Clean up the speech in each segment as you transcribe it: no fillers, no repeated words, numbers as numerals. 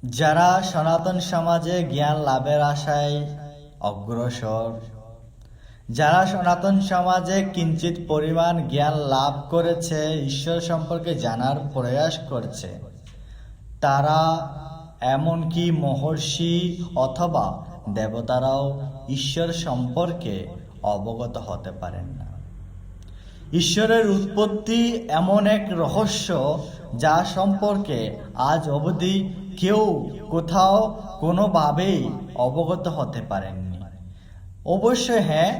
যারা সনাতন সমাজে জ্ঞান লাভের আশায় অগ্রসর, যারা সনাতন সমাজে কিঞ্চিত পরিমাণ জ্ঞান লাভ করেছে, ঈশ্বর সম্পর্কে জানার প্রয়াস করছে, তারা এমনকি মহর্ষি অথবা দেবতারাও ঈশ্বর সম্পর্কে অবগত হতে পারেন না। ঈশ্বরের উৎপত্তি এমন এক রহস্য যা সম্পর্কে আজ অবধি কেউ কোথাও কোনোভাবেই অবগত হতে পারেননি। অবশ্যই হ্যাঁ,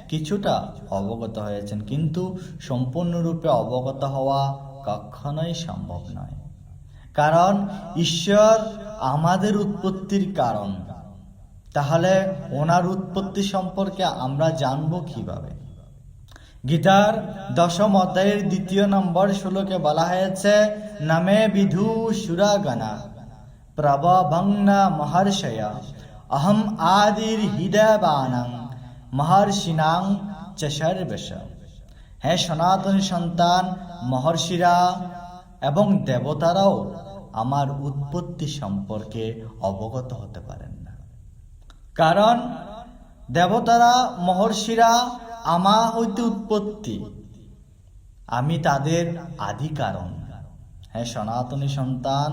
কিছুটা অবগত হয়েছেন, কিন্তু সম্পূর্ণরূপে অবগত হওয়া কখনোই সম্ভব নয়। কারণ ঈশ্বর আমাদের উৎপত্তির কারণ। তাহলে ওনার উৎপত্তি সম্পর্কে আমরা জানবো কিভাবে? গীতার 10ম অধ্যায়ের 2 নম্বর শ্লোকে বলা হয়েছে, নামে বিধু সুরাগণা প্রবভংনা মহর্ষয়া অহম আদির হৃদয়বানাং মহর্ষিণাং চ সর্বশ। হে সনাতন সন্তান, মহর্ষিরা এবং দেবতারাও আমার উৎপত্তি সম্পর্কে অবগত হতে পারেন না। কারণ দেবতারা, মহর্ষিরা আমা হইতে উৎপত্তি, আমি তাদের আদি কারণ। হ্যাঁ সনাতনী সন্তান,